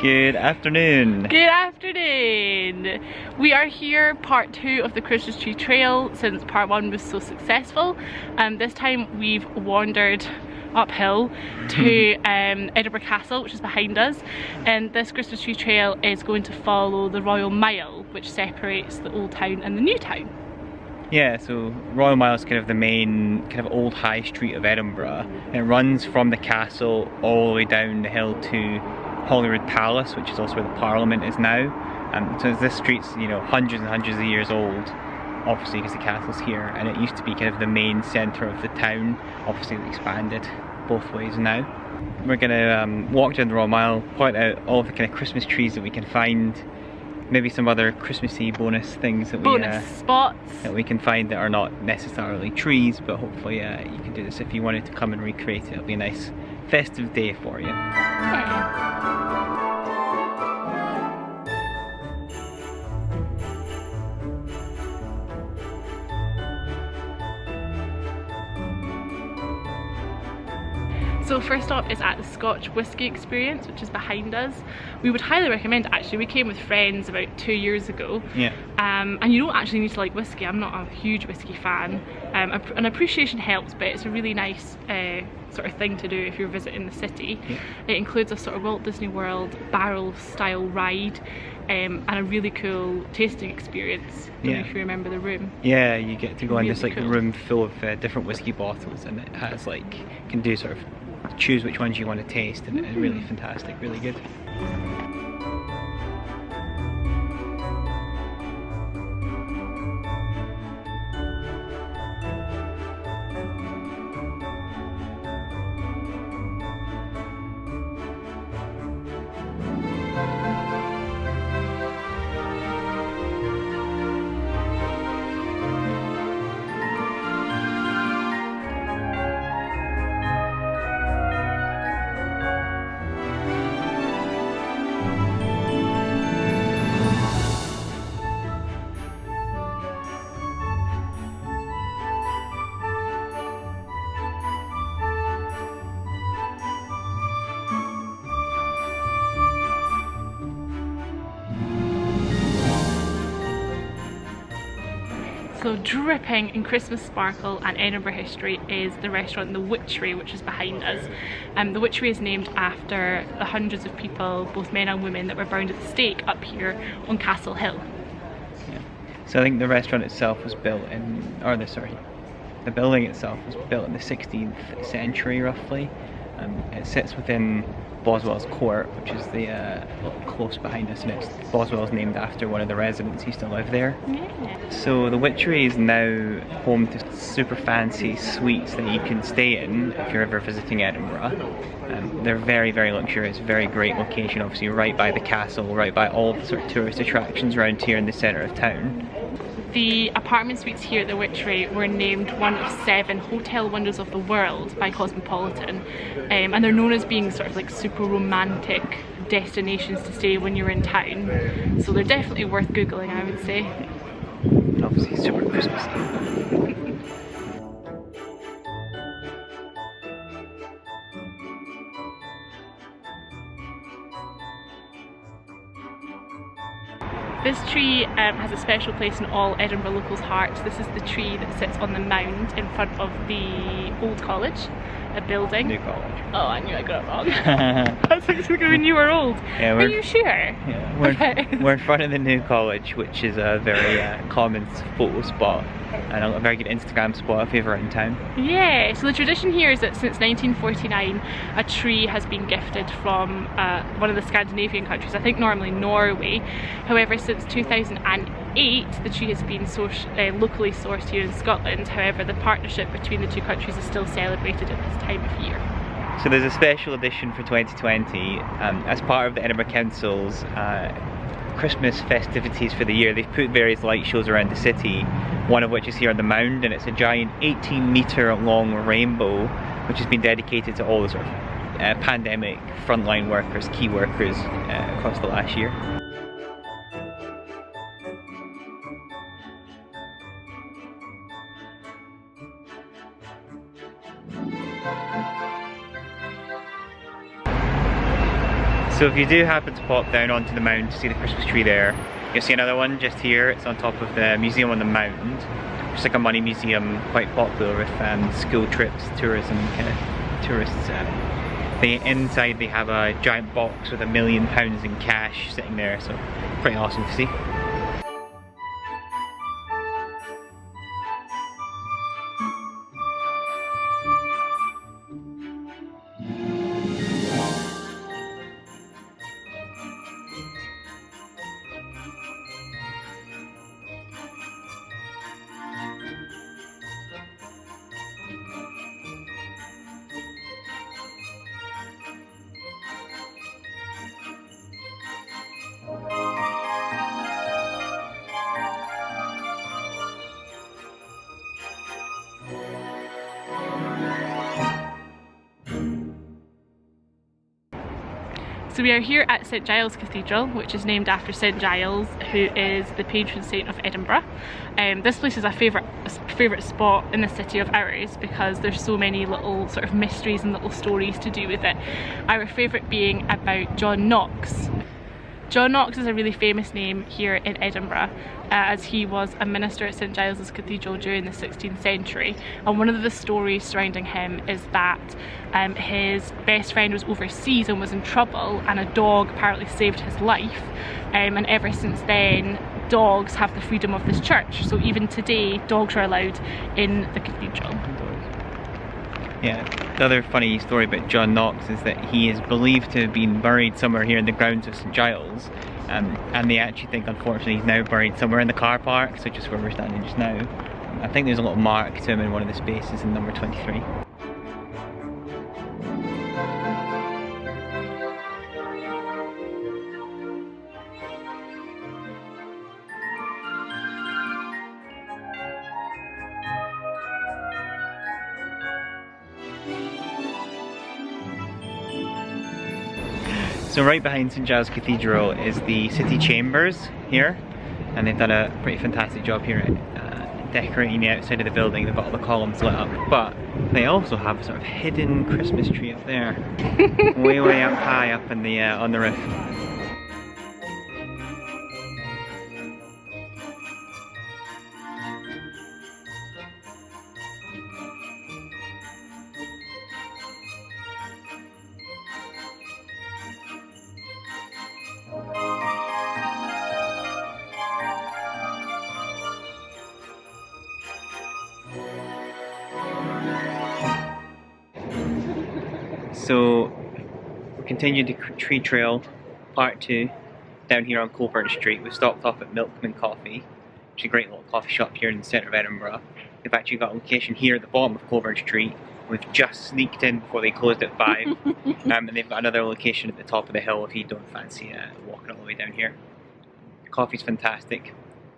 Good afternoon. Good afternoon. We are here, part 2 of the Christmas tree trail, since part 1 was so successful. This time we've wandered uphill to Edinburgh Castle, which is behind us, and this Christmas tree trail is going to follow the Royal Mile, which separates the old town and the new town. Yeah, so Royal Mile is kind of the main old high street of Edinburgh. It runs from the castle all the way down the hill to Holyrood Palace, which is also where the Parliament is now. So this street's, you know, hundreds and hundreds of years old, obviously because the castle's here, and it used to be kind of the main centre of the town. Obviously it's expanded both ways now. We're gonna walk down the Royal Mile, point out all the kind of Christmas trees that we can find, maybe some other Christmassy bonus things that spots that we can find that are not necessarily trees, but hopefully you can do this if you wanted to come and recreate it. It'll be a nice festive day for you. Yeah. So first stop is at the Scotch whisky experience, which is behind us. We would highly recommend it, actually. We came with friends about 2 years ago. Yeah. And you don't actually need to like whiskey. I'm not a huge whiskey fan. An appreciation helps, but it's a really nice sort of thing to do if you're visiting the city. Yeah. It includes a sort of Walt Disney World barrel style ride and a really cool tasting experience. I don't know if you remember the room. Yeah, you get to go in this like cool room full of different whiskey bottles, and it has like, you can do sort of choose which ones you want to taste, and it's really fantastic, really good. So dripping in Christmas sparkle and Edinburgh history is the restaurant The Witchery, which is behind us. The Witchery is named after the hundreds of people, both men and women, that were burned at the stake up here on Castle Hill. Yeah. So I think the restaurant itself was built in, the building itself was built in the 16th century roughly. It sits within Boswell's Court, which is the close behind us, and Boswell's named after one of the residents who used to live there. Yeah. So the Witchery is now home to super fancy suites that you can stay in if you're ever visiting Edinburgh. They're very, very luxurious, very great location, obviously right by the castle, right by all the sort of tourist attractions around here in the centre of town. The apartment suites here at the Witchery were named one of 7 hotel wonders of the world by Cosmopolitan, and they're known as being sort of like super romantic destinations to stay when you're in town. So they're definitely worth googling, I would say. Obviously super Christmassy. This tree has a special place in all Edinburgh locals' hearts. This is the tree that sits on the mound in front of the old college, a building. New college. Oh, I knew I got it wrong. That's like when you were old. Yeah, are you sure? Yeah, we're in front of the new college, which is a very common photo spot and a very good Instagram spot if you're ever in town. Yeah, so the tradition here is that since 1949 a tree has been gifted from one of the Scandinavian countries, I think normally Norway. However, since 2008 the tree has been locally sourced here in Scotland. However, the partnership between the two countries is still celebrated at this time of year. So there's a special edition for 2020 as part of the Edinburgh Council's Christmas festivities for the year. They've put various light shows around the city, one of which is here on the mound, and it's a giant 18-metre long rainbow which has been dedicated to all the sort of pandemic frontline workers, key workers across the last year. So if you do happen to pop down onto the mound to see the Christmas tree there, you'll see another one just here. It's on top of the museum on the mound. It's like a money museum, quite popular with school trips, tourism, kind of tourists. Inside they have a giant box with £1 million in cash sitting there, so pretty awesome to see. So we are here at St Giles Cathedral, which is named after St Giles, who is the patron saint of Edinburgh. This place is a favourite spot in the city of ours because there's so many little sort of mysteries and little stories to do with it. Our favourite being about John Knox. John Knox is a really famous name here in Edinburgh, as he was a minister at St Giles Cathedral during the 16th century, and one of the stories surrounding him is that his best friend was overseas and was in trouble, and a dog apparently saved his life, and ever since then dogs have the freedom of this church, so even today dogs are allowed in the cathedral. Yeah, the other funny story about John Knox is that he is believed to have been buried somewhere here in the grounds of St Giles, and they actually think unfortunately he's now buried somewhere in the car park, so just where we're standing just now. I think there's a little mark to him in one of the spaces in number 23. So right behind St Giles Cathedral is the city chambers here, and they've done a pretty fantastic job here at decorating the outside of the building. They've got all the columns lit up, but they also have a sort of hidden Christmas tree up there, way up high up in the on the roof. So we continued the tree trail, part 2, down here on Coburn Street. We stopped off at Milkman Coffee, which is a great little coffee shop here in the centre of Edinburgh. They've actually got a location here at the bottom of Coburn Street. We've just sneaked in before they closed at 5, and they've got another location at the top of the hill if you don't fancy walking all the way down here. The coffee's fantastic,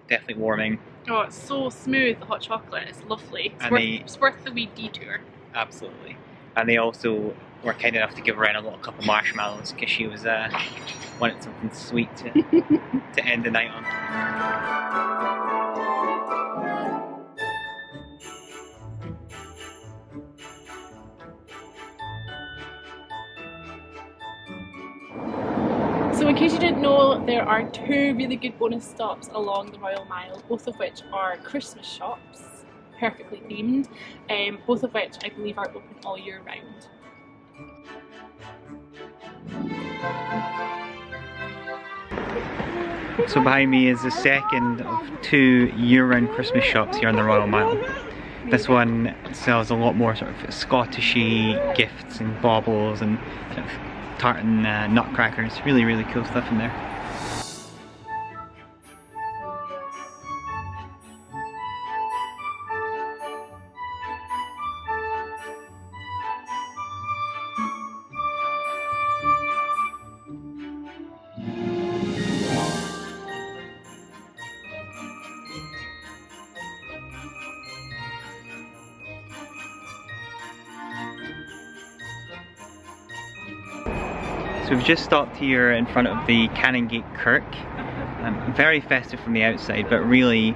definitely warming. Oh, it's so smooth, the hot chocolate, it's lovely. It's worth the wee detour. Absolutely. And they also were kind enough to give Ren a little cup of marshmallows because she was wanted something sweet to end the night on. So in case you didn't know, there are 2 really good bonus stops along the Royal Mile, both of which are Christmas shops, perfectly themed, both of which I believe are open all year round. So behind me is the second of 2 year-round Christmas shops here on the Royal Mile. This one sells a lot more sort of Scottishy gifts and baubles and sort of tartan nutcrackers. Really cool stuff in there. So we've just stopped here in front of the Cannongate Kirk. Very festive from the outside, but really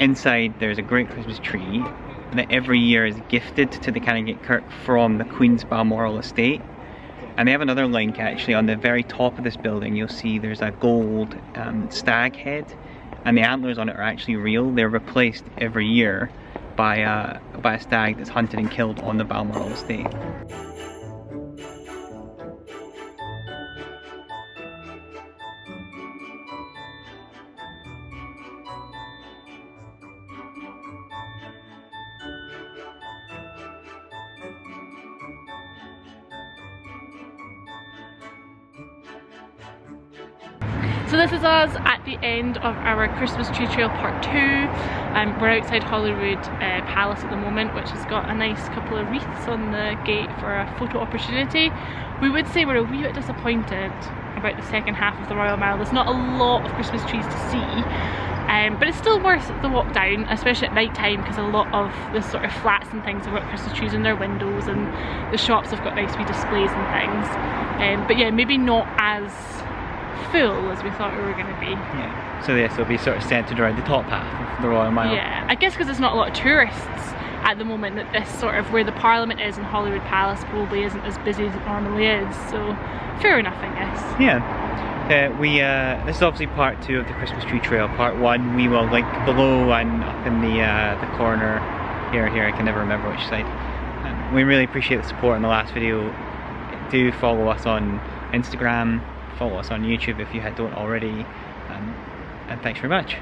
inside there's a great Christmas tree that every year is gifted to the Cannongate Kirk from the Queen's Balmoral estate. And they have another link actually on the very top of this building. You'll see there's a gold stag head, and the antlers on it are actually real. They're replaced every year by a stag that's hunted and killed on the Balmoral estate. So this is us at the end of our Christmas tree trail part 2. We're outside Holyrood Palace at the moment, which has got a nice couple of wreaths on the gate for a photo opportunity. We would say we're a wee bit disappointed about the second half of the Royal Mile. There's not a lot of Christmas trees to see, but it's still worth the walk down, especially at night time, because a lot of the sort of flats and things have got Christmas trees in their windows, and the shops have got nice wee displays and things. But yeah, maybe not as full as we thought we were going to be. Yeah. So this will be sort of centred around the top half of the Royal Mile. Yeah, I guess because there's not a lot of tourists at the moment, that this sort of where the Parliament is in Holyrood Palace probably isn't as busy as it normally is. So fair enough, I guess. Yeah. This is obviously part 2 of the Christmas tree trail. Part 1 we will link below and up in the corner here. I can never remember which side. We really appreciate the support in the last video. Do follow us on Instagram. Follow us on YouTube if you don't already, and thanks very much.